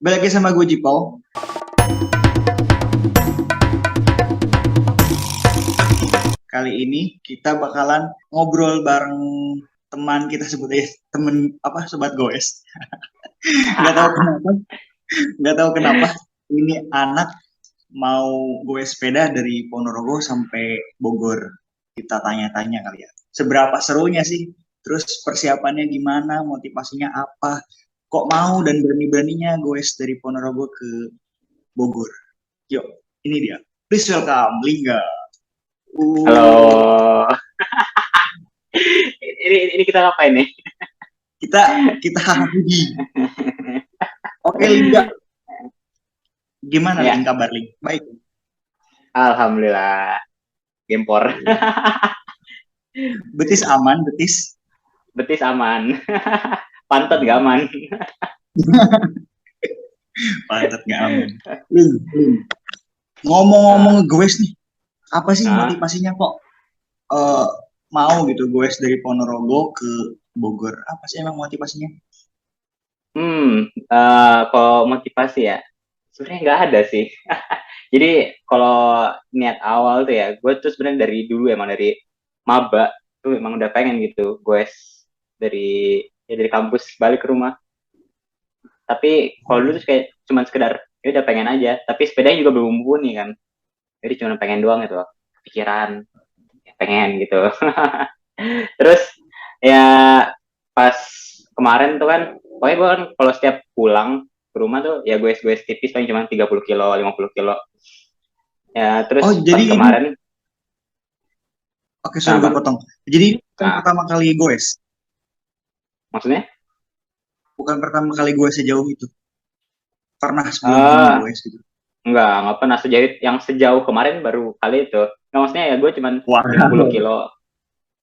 Balik lagi sama gue Jipo. Kali ini kita bakalan ngobrol bareng teman kita sebut aja temen apa sobat goes. Nggak tahu kenapa, nggak tahu kenapa ini anak mau goes sepeda dari Ponorogo sampai Bogor. Kita tanya-tanya kali ya. Seberapa serunya sih? Terus persiapannya gimana? Motivasinya apa? Kok mau dan berani-beraninya goes dari Ponorogo ke Bogor? Yuk, ini dia. Please welcome Lingga. Halo. ini kita ngapain nih? Kita hahaha. Oke, Lingga. Gimana Ya, Ling kabar Ling? Baik. alhamdulillah. Gempor. Betis aman, betis. Betis aman. Pantat gak aman. Pantat nggak aman. Ling. Ngomong-ngomong goes nih, apa sih motivasinya kok mau gitu goes dari Ponorogo ke Bogor? Apa sih emang motivasinya? Kalau motivasi ya, sebenarnya nggak ada sih. Jadi kalau niat awal tuh ya, gue tuh sebenarnya dari dulu emang dari maba tuh emang udah pengen gitu, gue dari kampus balik ke rumah. Tapi kalau dulu tuh kayak cuman sekedar ya udah pengen aja, tapi sepedanya juga belum mumpuni kan. Jadi cuma pengen doang gitu loh, pikiran ya pengen gitu. Terus ya pas kemarin tuh kan, pokoknya gue kan kalau setiap pulang ke rumah tuh ya gue tipis paling cuma 30 kilo, 50 kilo. Ya terus Oh, pas jadi ini, kemarin, oke, sorry gue kenapa? potong. Jadi ini bukan Nah, pertama kali goes, maksudnya? bukan pertama kali goes sejauh itu. Pernah sebelum-sebelumnya Ah, goes gitu. nggak pernah sejauh kemarin baru kali itu. Nggak, maksudnya ya gue cuma Wah. 50 kilo,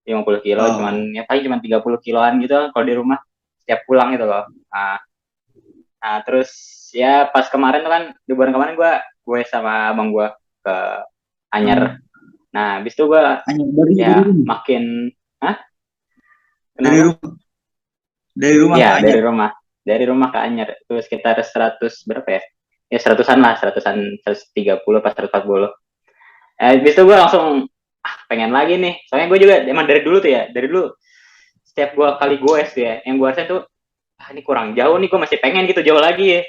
50 kilo cuman Oh. ya paling cuma 30 kiloan gitu kalau di rumah setiap pulang gitu loh. Nah, terus ya pas kemarin tuh kan di bulan kemarin gue sama abang gue ke Anyer. Hmm. Nah, habis itu gue Hanya dari ya rumah. makin, hah? Dari Kenapa? rumah. Dari rumah ke Ya, Anyer. dari rumah ke Anyer itu sekitar 100 berapa ya? Ya seratusan lah, seratusan 130 pas 140. Habis itu gue langsung pengen lagi nih. Soalnya gue juga emang dari dulu tuh ya, dari dulu setiap gue kali goes tuh ya, yang gue rasain tuh ini kurang jauh nih, gue masih pengen gitu jauh lagi ya.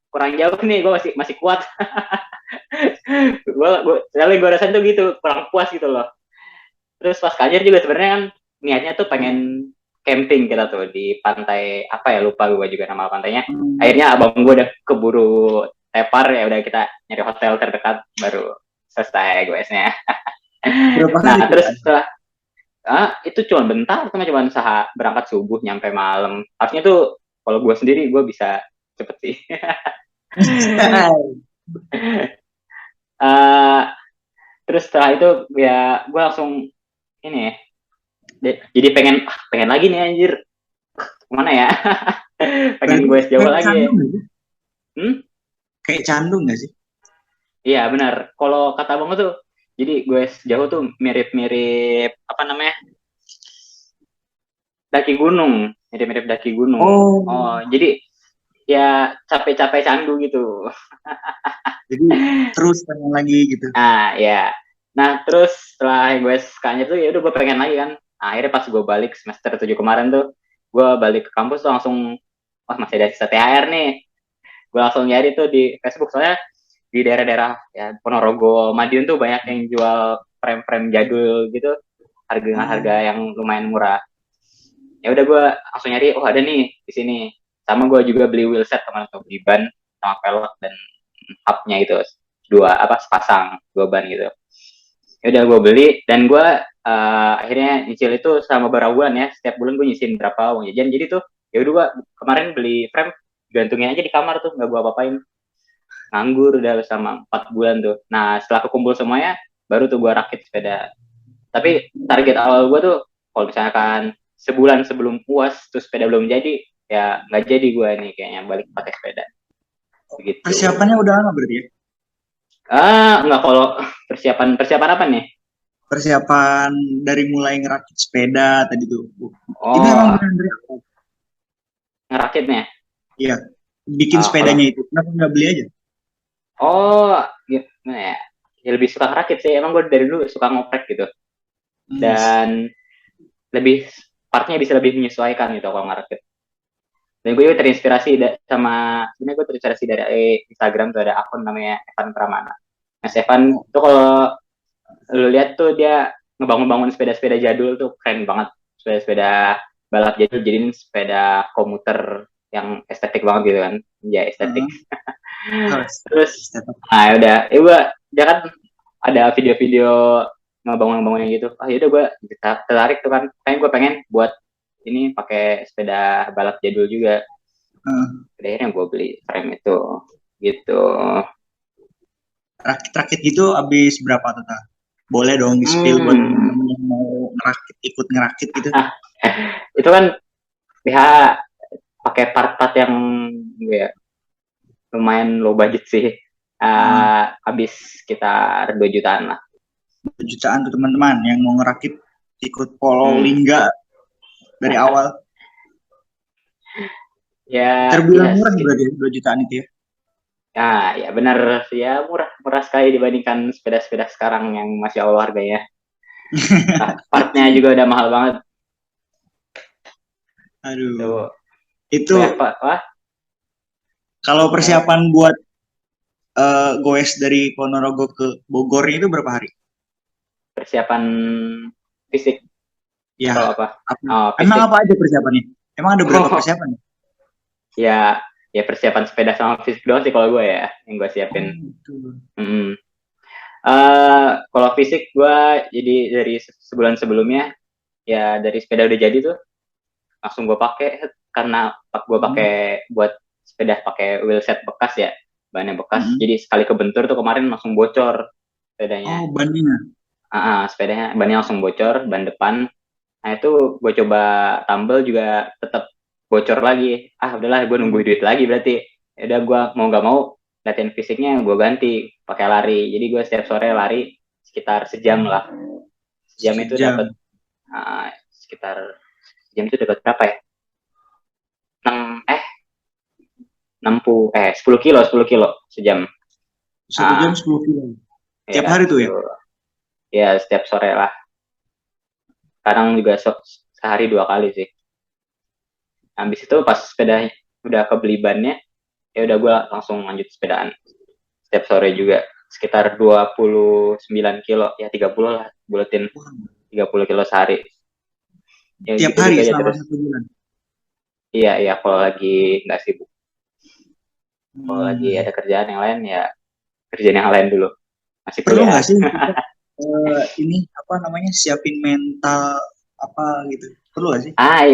Kurang jauh nih, gue masih masih kuat. Gue rasain tuh gitu, kurang puas gitu loh. Terus pas kajian juga sebenarnya kan niatnya tuh pengen camping kita tuh di pantai apa ya, lupa gue juga nama pantainya. Hmm. Akhirnya abang gue udah keburu tepar, ya udah kita nyari hotel terdekat baru selesai goesnya. Berapa Nah hari tuh terus kan? setelah itu cuma bentar, cuma berangkat subuh nyampe malam. Harusnya tuh kalau gue sendiri gue bisa cepet sih. uh, Terus setelah itu ya gue langsung ini ya, jadi pengen lagi nih anjir, kemana ya. Pengen Berarti gue jauh kayak lagi ya. candu nggak sih? Hmm? Kayak candu nggak sih? Iya benar, kalau kata abang tuh jadi gue jauh tuh mirip-mirip apa namanya, daki gunung, mirip-mirip daki gunung. Oh, Oh jadi ya capek-capek candu gitu. jadi terus pengen lagi gitu. Ya, nah terus setelah gue sekanya tuh ya udah gue pengen lagi kan. Nah, akhirnya pas gue balik semester 7 kemarin tuh, gue balik ke kampus tuh langsung, wah masih ada sisa THR nih. Gue langsung nyari tuh di Facebook, soalnya di daerah-daerah ya Ponorogo, Madiun tuh banyak yang jual frame-frame jadul gitu, harga-harga Hmm. yang lumayan murah. Ya udah gue langsung nyari, oh ada nih di sini. Sama gue juga beli wheelset kemarin tuh, beli ban sama pelek dan hubnya itu, dua apa sepasang, dua ban gitu. Ya udah gue beli dan gue akhirnya nyicil itu sama beberapa bulan ya, setiap bulan gue nyisihin berapa uang jajan. Jadi tuh ya udah gue kemarin beli frame, gantungin aja di kamar tuh, nggak gue apa-apain, nganggur udah sama 4 bulan tuh. Nah setelah kekumpul semuanya baru tuh gue rakit sepeda. Tapi target awal gue tuh kalau misalkan sebulan sebelum puas tuh sepeda belum jadi, ya nggak jadi gue nih kayaknya balik pakai sepeda begitu. Persiapannya udah lama berarti ya? Nggak, kalau persiapan persiapan apa nih? Persiapan dari mulai ngerakit sepeda tadi tuh. Ini emang Oh, benar dari aku. ngerakitnya. Iya. bikin sepedanya itu? Kenapa nggak beli aja? Oh, gimana ya? Ya lebih suka ngerakit sih. Emang gue dari dulu suka ngoprek gitu. Dan lebih partnya bisa lebih menyesuaikan gitu kalau ngerakit. Dan gue juga terinspirasi sebenarnya gue terinspirasi dari Instagram tuh ada akun namanya Evan Pramana. Nah, Evan tuh kalau lu lihat tuh dia ngebangun-bangun sepeda-sepeda jadul tuh keren banget. Sepeda-sepeda balap jadul jadiin sepeda komuter yang estetik banget gitu kan. Ya estetik. Terus nah udah dia kan ada video-video ngebangun-ngebangun gitu. Ah yaudah gue tertarik tuh kan. Kayaknya gue pengen buat ini pakai sepeda balap jadul juga. Akhirnya gue beli frame itu gitu. Rakit-rakit gitu habis berapa total? Boleh dong di-spill buat temen-temen yang mau ikut ngerakit gitu. Itu kan ya pakai part-part yang ya, lumayan low budget sih. Habis sekitar 2 jutaan lah. 2 jutaan tuh teman-teman yang mau ngerakit ikut Polo Lingga dari awal. Ya, terbilang murah berarti 2 jutaan itu ya? Ya benar ya murah sekali dibandingkan sepeda-sepeda sekarang yang masih Allah harganya. Partnya juga udah mahal banget. Aduh. Itu apa? Kalau persiapan buat goes dari Ponorogo ke Bogor itu berapa hari? Persiapan fisik. Ya. Atau apa? Emang apa aja persiapannya? Emang ada berapa persiapan? Ya persiapan sepeda sama fisik doang sih kalau gue ya yang gue siapin. Kalau fisik gue jadi dari sebulan sebelumnya ya dari sepeda udah jadi tuh langsung gue pakai karena gue pakai buat sepeda pakai wheelset bekas ya, bannya bekas. Jadi sekali kebentur tuh kemarin langsung bocor sepedanya. Oh, bannya? Sepedanya bannya langsung bocor, ban depan. Nah itu gue coba tumble juga tetap bocor lagi. Udahlah gue nunggu duit lagi berarti. Udah gue mau nggak mau latihan fisiknya gue ganti pakai lari. Jadi gue setiap sore lari sekitar sejam lah. Sejam itu dapat sekitar jam itu dapat berapa ya? 10 kilo sejam. 1 jam 10 kilo. Tiap hari tuh ya? Ya setiap sore lah. Kadang juga sehari 2 kali sih. Habis itu pas sepeda udah kebeli bannya, ya udah gue langsung lanjut sepedaan. Setiap sore juga sekitar 29 kilo, ya 30 lah, buletin 30 kilo sehari. Ya, tiap gitu hari selama 1 bulan? Iya, kalau lagi nggak sibuk. Kalau lagi ada kerjaan yang lain ya kerjaan yang lain dulu. Masih perlu nggak sih ini apa namanya siapin mental apa gitu? Perlu nggak sih?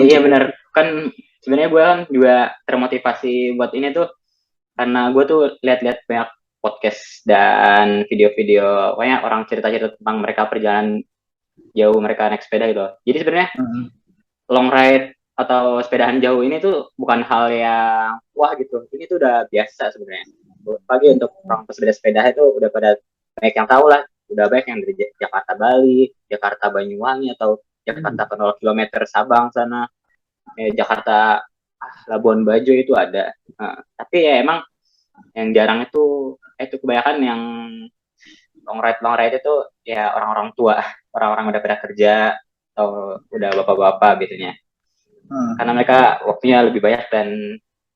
Iya benar. Kan sebenarnya gue kan juga termotivasi buat ini tuh karena gue tuh lihat-lihat banyak podcast dan video-video banyak orang cerita-cerita tentang mereka perjalanan jauh mereka naik sepeda gitu. Jadi sebenarnya long ride atau sepedahan jauh ini tuh bukan hal yang wah gitu. Ini tuh udah biasa sebenarnya. Pagi untuk orang pesepeda itu udah pada banyak yang tahu lah. Udah banyak yang dari Jakarta Bali, Jakarta Banyuwangi atau Jakarta ke 0 km Sabang sana. Jakarta Labuan Bajo itu ada. Tapi ya emang yang jarang itu kebanyakan yang long ride itu ya orang-orang tua, orang-orang udah pada kerja atau udah bapak-bapak biasanya. Karena mereka waktunya lebih banyak dan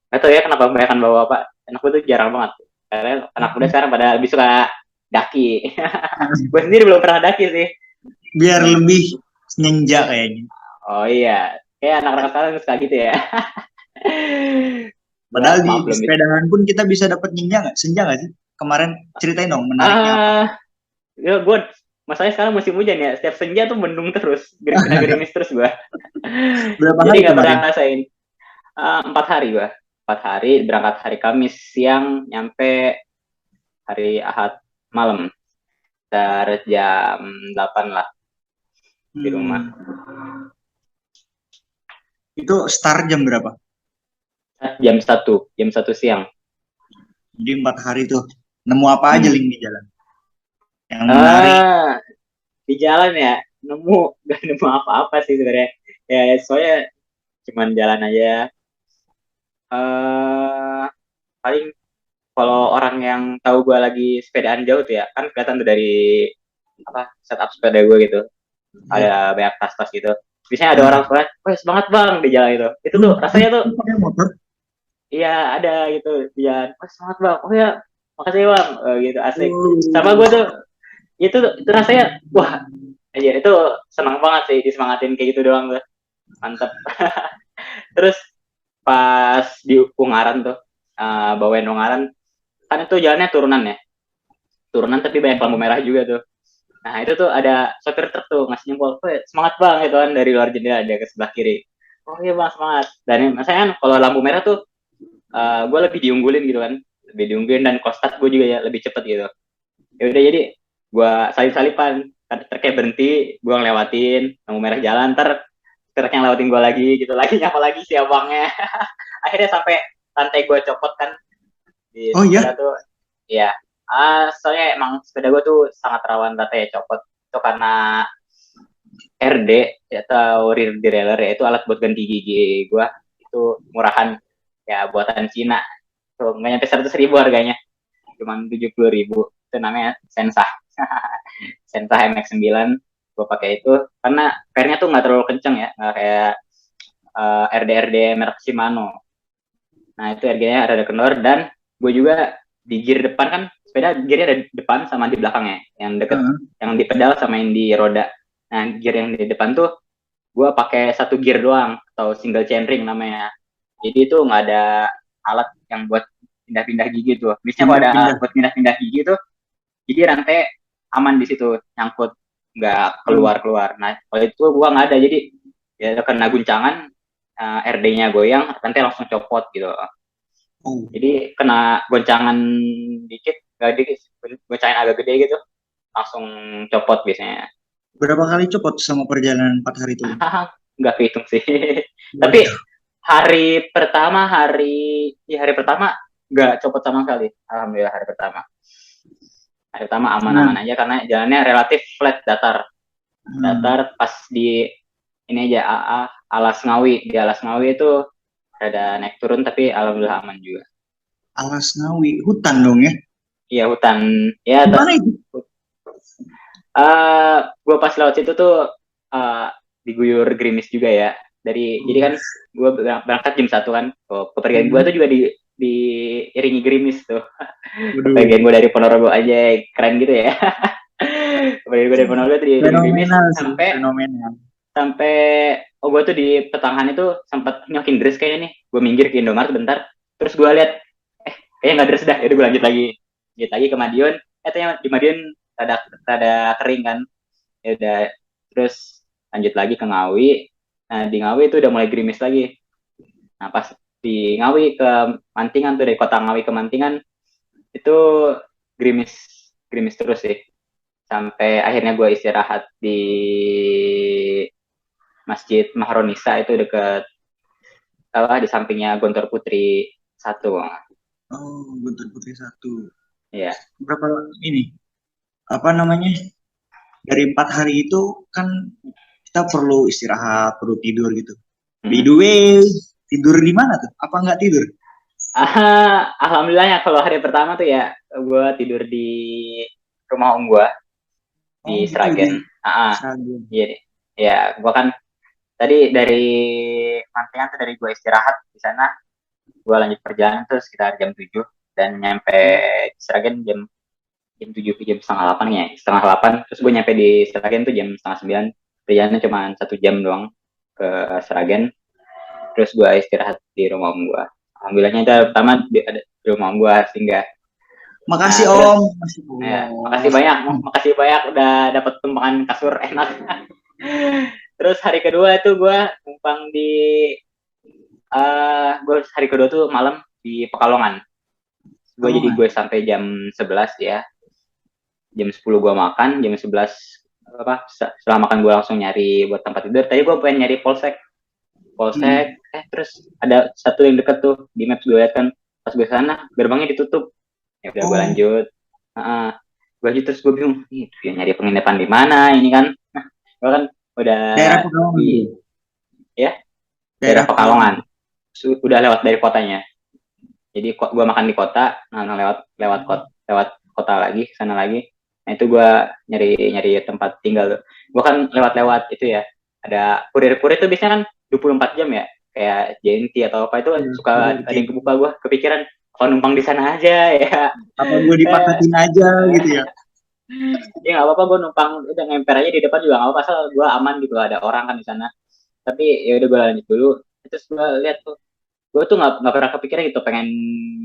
nggak tahu ya kenapa kebanyakan bapak-bapak. Anak gue tuh jarang banget. Karena anak muda sekarang pada lebih suka daki. Gue sendiri belum pernah daki sih. Biar lebih ninja kayaknya. Oh iya, kayak anak-anak sekarang suka gitu ya. Padahal di sepedahan pun kita bisa dapat senja nggak sih? Kemarin ceritain dong menariknya apa? Ya gue masalahnya sekarang musim hujan ya, setiap senja tuh mendung terus, gerimis terus gue. Berapa Jadi hari nggak pernah ngerasain. 4 hari gue. 4 hari berangkat hari Kamis siang, nyampe hari Ahad malam. Dari jam 8 lah di rumah. Itu start jam berapa? Jam 1 siang. Jadi 4 hari tuh. Nemu apa aja Ling di jalan? Yang menarik. Di jalan ya, gak nemu apa-apa sih sebenarnya. Ya soalnya cuman jalan aja. paling kalau orang yang tahu gue lagi sepedaan jauh tuh ya, kan kelihatan tuh dari setup sepeda gue gitu. Ada banyak tas-tas gitu. Biasanya ada orang tua, wah semangat bang di jalan itu. Itu tuh rasanya tuh, pakai motor. iya ada gitu di jalan. Wah semangat bang, oh ya makasih bang, gitu asik. Sama Oh. gue tuh, itu rasanya, wah aja itu senang banget sih disemangatin kayak gitu doang tuh, mantep. Terus pas di Ungaran tuh, bawain Ungaran, kan itu jalannya turunan tapi banyak lampu merah juga tuh. Nah itu tuh ada sopir truk tuh ngasih nyempol, semangat bang gitu kan dari luar jendela dia ke sebelah kiri. Oh iya bang semangat. Dan misalnya kan kalau lampu merah tuh gue lebih diunggulin gitu kan, lebih diunggulin dan kostat gue juga ya lebih cepet gitu. Ya udah jadi gue salip-salipan, truknya berhenti, gue ngelewatin lampu merah jalan, ntar truknya ngelewatin gue lagi gitu lagi nyapa lagi si abangnya. Akhirnya sampai lantai gue copot kan di Oh sepeda iya. tuh. Iya. Soalnya emang sepeda gue tuh sangat rawan rantai copot. Itu karena RD atau rear derailleur ya, itu alat buat ganti gigi gue. Itu murahan ya buatan Cina. Tuh nggak nyampe 100.000 harganya. Cuman 70.000. Itu namanya Sensa. Sensa MX-9. Gue pakai itu karena pernya tuh nggak terlalu kenceng ya. Nggak kayak RD-RD merek Shimano. Nah itu RG-nya ada kendor dan gue juga di gear depan kan sepeda gearnya ada di depan sama di belakangnya yang deket yang di pedal sama yang di roda. Nah gear yang di depan tuh gue pakai satu gear doang atau single chainring namanya. Jadi itu nggak ada alat yang buat pindah-pindah gigi tuh. Biasanya kalau ada alat Pindah-pindah. buat pindah-pindah gigi tuh, jadi rantai aman di situ nyangkut nggak keluar-keluar. Nah kalau itu gue nggak ada jadi ya kena guncangan RD-nya goyang, rantai langsung copot gitu. Oh. Jadi kena goncangan dikit, gak dikit, goncangan agak gede gitu, langsung copot biasanya. Berapa kali copot sama perjalanan 4 hari itu? Nggak kehitung sih. Oh, Tapi gitu. hari pertama nggak copot sama sekali. Alhamdulillah hari pertama. Hari pertama Nah, aman-aman aja karena jalannya relatif flat datar. hmm, Datar pas di ini aja Alas Ngawi. Di Alas Ngawi itu ada naik turun tapi alhamdulillah aman juga. Alas Ngawi, hutan dong ya? Iya hutan ya Gimana itu? gue pas lewat situ tuh diguyur gerimis juga ya. Jadi kan gue berangkat jam 1 kan. Kepergian gue tuh juga diiringi gerimis tuh. Kepergian Waduh, gue dari Ponorogo aja keren gitu ya. Kepergian gue dari Ponorogo tuh diiringi gerimis fenomenal sih, sampai fenomenal. sampai gue tuh di pertengahan itu sempat nyokin dress kayaknya nih. Gue minggir ke Indomaret bentar. Terus gue lihat kayaknya nggak dress dah. Jadi gue lanjut lagi ke Madiun. Ternyata di Madiun rada kering kan. Ya udah terus lanjut lagi ke Ngawi. Nah di Ngawi itu udah mulai gerimis lagi. Nah pas di Ngawi ke Mantingan tuh dari kota Ngawi ke Mantingan itu gerimis gerimis terus sih sampai akhirnya gue istirahat di Masjid Mahronisa itu deket di sampingnya Gontor Putri 1. Oh, Guntur Putri 1. Iya. Berapa ini? Apa namanya? Dari 4 hari itu kan kita perlu istirahat, perlu tidur gitu. By the way, tidur di mana tuh? Apa nggak tidur? Alhamdulillah ya kalau hari pertama tuh ya gue tidur di rumah om gue Oh di gitu di Sragen. Sragen. Iya deh. Ya, gue kan tadi dari Mantingan tuh dari gue istirahat di sana, gue lanjut perjalanan tuh sekitar jam 7 dan nyampe di Sragen jam 7 ke jam setengah 8 ya, setengah 8. Terus gue nyampe di Sragen tuh jam setengah 9. Perjalanan cuma 1 jam doang ke Sragen. Terus gue istirahat di rumah om gue. Alhamdulillahnya itu pertama di rumah om gue sehingga. Nah Makasih terus Om, makasih ya, Om. makasih banyak udah dapat tumpangan kasur enak. Terus hari kedua itu gue numpang di gue hari kedua tuh malam di Pekalongan. Gue sampai jam 11 ya. Jam 10 gue makan, jam 11 setelah makan gue langsung nyari buat tempat tidur. Tadi gue pengen nyari polsek, terus ada satu yang deket tuh di maps gue lihat kan, pas gue sana gerbangnya ditutup. Ya udah gue Oh, lanjut. Gue lanjut terus gue bingung, nih nyari penginapan di mana ini kan? Nah, gue kan udah daerah Pekalongan tuh. ya daerah Daerah Pekalongan. Pekalongan, udah lewat dari kotanya. Jadi gue makan di kota, nah lewat kota lagi, ke sana lagi. Nah itu gue nyari tempat tinggal. Gue kan lewat itu ya. Ada kurir-kurir tuh biasanya kan 24 jam ya. Kayak JNT atau apa itu Ya, suka ada yang berarti kebuka, gue kepikiran kalau numpang di sana aja ya. apa gue dipatahin aja gitu ya. Ya nggak apa-apa, gue numpang udah ngemper aja di depan juga nggak apa-apa, asal gue aman gitu, ada orang kan di sana. Tapi ya udah gue lanjut dulu. Terus gue lihat tuh, gue tuh nggak pernah kepikiran gitu pengen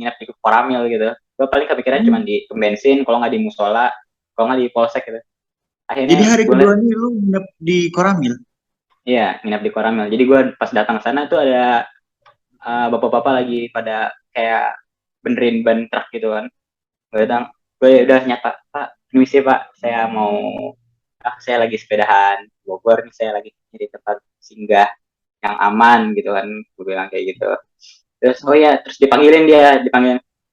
nginep di Koramil gitu. Gue paling kepikiran cuma Hmm. di pom bensin, kalau nggak di musola, kalau nggak di polsek gitu. Jadi Akhirnya hari gue lihat, kedua nih lu nginep di Koramil. iya nginep di Koramil. Jadi gue pas datang sana tuh ada bapak-bapak lagi pada kayak benerin ban truk gitu kan. Gue datang, gue udah nyapa, Pak, permisi Pak, saya lagi sepedahan Bogor nih, saya lagi nyari tempat singgah yang aman gitu kan, gue bilang kayak gitu. Terus oh Wah, ya, terus dipanggil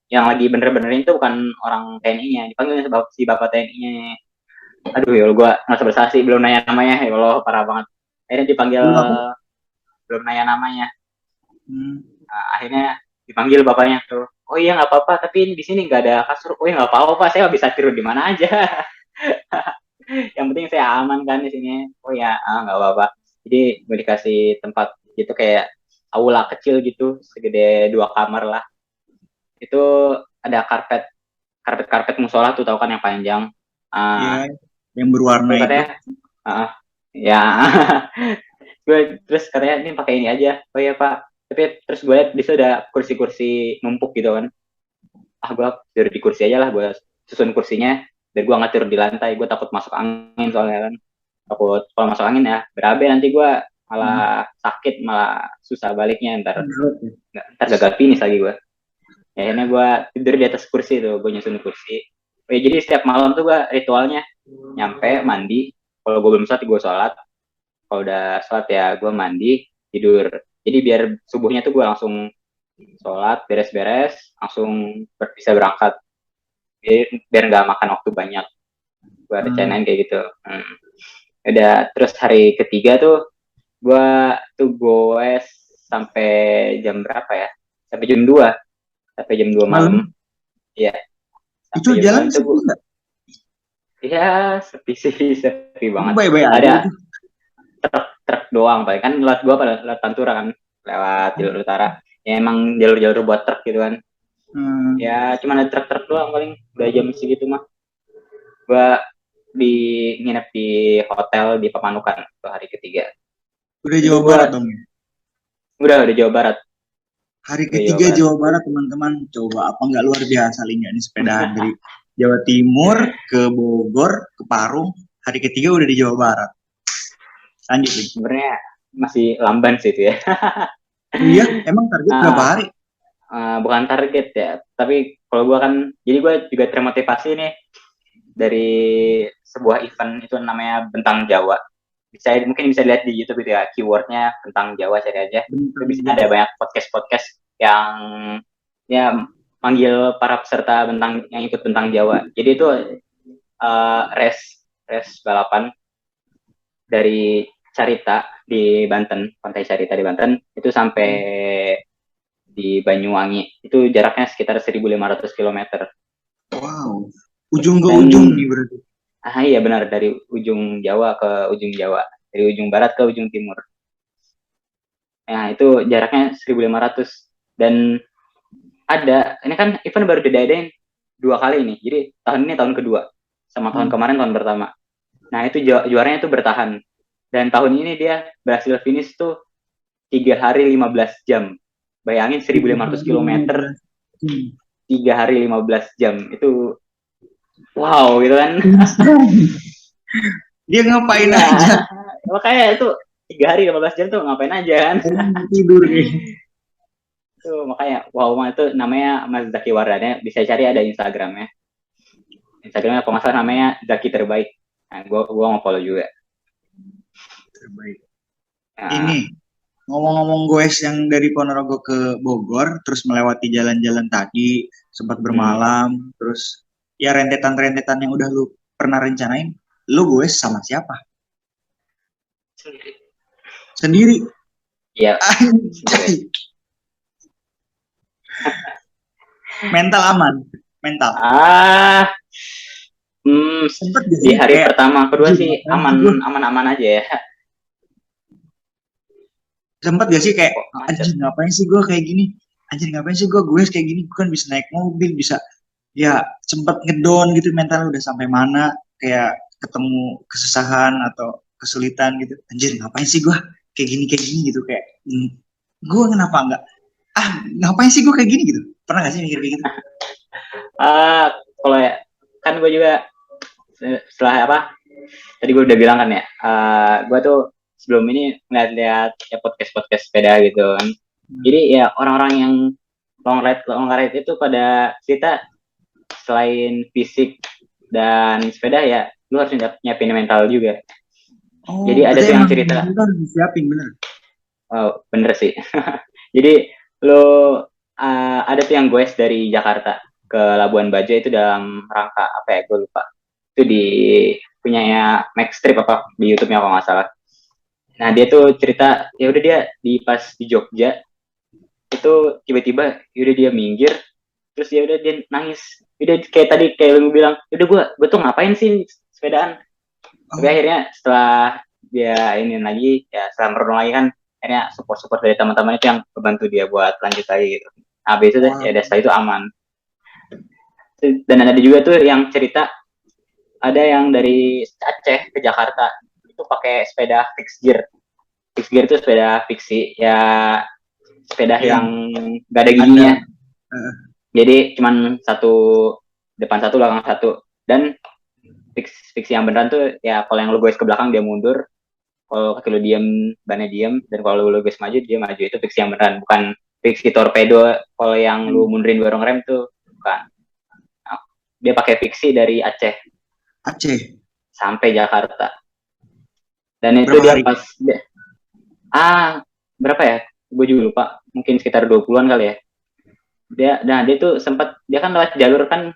yang lagi bener-benerin itu bukan orang TNI-nya, dipanggil si bapak TNI-nya. Aduh ya gue nggak bersaksi, belum nanya namanya, ya Allah parah banget. Akhirnya dipanggil, lu apa? belum nanya namanya. Hmm. Nah, akhirnya dipanggil bapaknya tuh, oh iya nggak apa-apa, tapi di sini nggak ada kasur. Oh iya nggak apa-apa Pak, saya bisa tidur di mana aja. Yang penting saya aman kan di sini. Oh ya, nggak apa-apa. Jadi gue dikasih tempat gitu kayak aula kecil gitu, segede 2 kamar lah. Itu ada karpet musola tuh, tahu kan, yang panjang. Ya, Ah, yang berwarna gue itu. katanya, ya, gue terus katanya ini pakai ini aja. Oh iya Pak. Tapi terus gue lihat di situ ada kursi-kursi numpuk gitu kan. Gue tidur di kursi aja lah, gue susun kursinya. Dan gue nggak tidur di lantai, gue takut masuk angin soalnya kan. Takut kalau masuk angin ya berabe, nanti gue Hmm. malah sakit, malah susah baliknya, Drop ya. ntar gagal finish lagi gue. Ya, akhirnya gue tidur di atas kursi tuh, gue nyusun kursi. Oh, ya, jadi setiap malam tuh gue ritualnya nyampe mandi, kalau gue belum sholat gue sholat, kalau udah sholat ya gue mandi tidur. Jadi biar subuhnya tuh gue langsung sholat beres-beres langsung bisa berangkat, biar nggak makan waktu banyak, gue Hmm. rencanain kayak gitu. Udah, terus hari ketiga tuh gue goes sampai jam berapa ya, sampai jam 2 malam. Malam Iya, itu sampai jam 2 jalan malam tuh sepi gue, nggak? ya sepi sih, sepi Itu banget. baik-baik aja Ada itu. truk doang paling, kan lewat gua pada lewat Pantura kan, lewat jalur utara, ya emang jalur-jalur buat truk gitu kan. Hmm. Ya cuma ada truk-truk doang paling, udah jam segitu mah gua nginep di hotel di Pamanukan tuh hari ketiga. Udah Itu Jawa gua Barat dong ya. udah Jawa Barat, Hari udah Jawa ketiga Barat. Jawa Barat teman-teman, coba apa nggak luar biasa linknya ini sepedahan dari Jawa Timur ke Bogor ke Parung. Hari ketiga udah di Jawa Barat. Lanjut lagi. Sebenarnya masih lamban sih itu ya. Iya, emang target berapa uh, hari? Bukan target ya, tapi kalau gua kan, jadi gua juga termotivasi nih dari sebuah event itu namanya Bentang Jawa. Mungkin bisa lihat di YouTube itu ya, keywordnya Bentang Jawa, cari aja. Itu Bentang bisa ada Jawa. banyak podcast yang ya manggil para peserta bentang yang ikut Bentang Jawa. Jadi itu race balapan dari Carita di Banten, Pantai Carita di Banten itu sampai di Banyuwangi. Itu jaraknya sekitar 1.500 km. Wow, ujung ke Dan ujung nih berarti. iya benar, dari ujung Jawa ke ujung Jawa, dari ujung barat ke ujung timur. Nah, itu jaraknya 1.500. Dan ini kan event baru diadain 2 kali ini. Jadi tahun ini tahun kedua, sama tahun Hmm. kemarin tahun pertama. Nah, itu juaranya tuh bertahan. Dan tahun ini dia berhasil finish tuh 3 hari 15 jam. Bayangin 1.500 kilometer, 3 hari 15 jam. Itu wow gitu kan. Dia ngapain Iya, aja? makanya itu 3 hari 15 jam tuh ngapain aja kan. Tidur nih. Itu makanya wow, itu namanya Mas Zaki Wardana, bisa cari ada Instagramnya kalau nggak salah namanya Zaki Terbaik. Nah, gua mau follow juga. Terbaik. Nah, Ini ngomong-ngomong goes yang dari Ponorogo ke Bogor, terus melewati jalan-jalan tadi, sempat bermalam, terus ya rentetan-rentetan yang udah lu pernah rencanain, lu goes sama siapa? sendiri. Sendiri. Iya, sendiri. Anjay. Mental aman, mental. Ah, Sempet gak di sih hari kayak pertama kedua anjir sih ngapain sih gue? aman aja ya. Sempet gak sih kayak Kok macet. anjir ngapain sih gue kayak gini? Anjir ngapain sih gue kayak gini? Gue kan bisa naik mobil, bisa ya sempet ngedon gitu mental udah sampai mana kayak ketemu kesusahan atau kesulitan gitu. Anjir ngapain sih gue kayak gini gitu kayak gue kenapa enggak ngapain sih gue kayak gini gitu? Pernah gak sih mikir kayak gitu? Kalau ya, kan gue juga setelah apa tadi gue udah bilang kan ya, gue tuh sebelum ini ngeliat-liat ya podcast sepeda gitu kan. Jadi ya orang-orang yang long ride itu pada cerita selain fisik dan sepeda ya lu harus nyiapin mental juga. Oh, Jadi ada berarti tuh yang emang cerita, mental harus disiapin bener. oh, bener sih. Jadi lo ada tuh yang goes dari Jakarta ke Labuan Bajo itu dalam rangka apa ya gue lupa. Itu di punyanya Max Trip apa di YouTube-nya kalau nggak salah. Nah dia tuh cerita ya udah dia di pas di Jogja itu tiba-tiba ya udah dia minggir terus ya udah dia nangis. Udah kayak tadi kayak lu bilang, udah gue tuh ngapain sih sepedaan. Tapi Oh, akhirnya setelah dia ini lagi ya setelah merenung lagi kan akhirnya support dari teman-teman itu yang membantu dia buat lanjut lagi gitu. Nah habis itu wah, ya setelah itu aman. Dan ada juga tuh yang cerita ada yang dari Aceh ke Jakarta itu pakai sepeda fixed gear. Fixed gear itu sepeda fiksi ya, sepeda yang yang gak ada ada giginya. uh, Jadi cuman satu depan satu belakang satu dan fiksi yang beneran tuh ya kalau yang lo goes ke belakang dia mundur, kalau kaki lo diem bannya diem, dan kalau lo goes maju dia maju. Itu fiksi yang beneran, bukan fiksi torpedo. Kalau yang lu mundurin dorong rem tuh bukan. Nah, dia pakai fiksi dari Aceh Aceh sampai Jakarta dan itu berapa dia hari? pas berapa ya gue juga lupa, mungkin sekitar 20-an kali ya. Dia tuh sempat dia kan lewat jalur kan,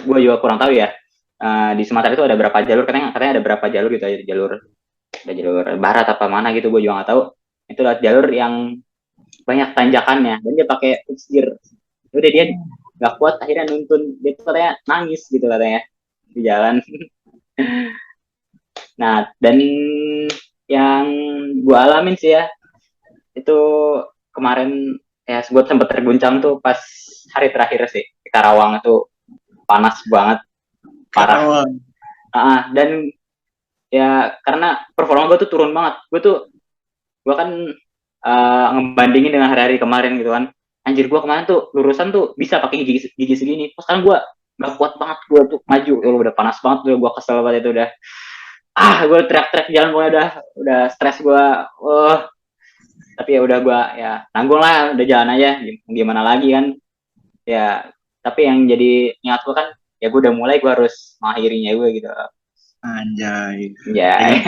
gue juga kurang tahu ya. Di Sumatera itu ada berapa jalur, katanya ada berapa jalur gitu, ada jalur barat apa mana gitu gue juga nggak tahu. Itu lewat jalur yang banyak tanjakannya dan dia pakai fixed gear. Udah dia nggak kuat akhirnya nuntun, dia tuh katanya nangis gitu katanya di jalan. Nah dan yang gue alamin sih ya itu kemarin ya gue sempat terguncang tuh pas hari terakhir sih di Karawang. Itu panas banget, parah. Karawang. Dan ya karena performa gue tuh turun banget. Gue kan ngebandingin dengan hari-hari kemarin gitu kan. Anjir gue kemarin tuh lurusan tuh bisa pakai gigi segini. Pas sekarang gue gak kuat banget, gue tuh maju. Ya udah panas banget tuh, gue kesel banget itu udah. Gue teriak-teriak jalan, gue udah stres gue. Tapi ya udah gue ya nanggung lah, udah jalan aja. Gimana lagi kan? Ya tapi yang jadi ingat gue kan ya gue udah mulai, gue harus mengakhirinya gue gitu. Anjay. Ya. Jadi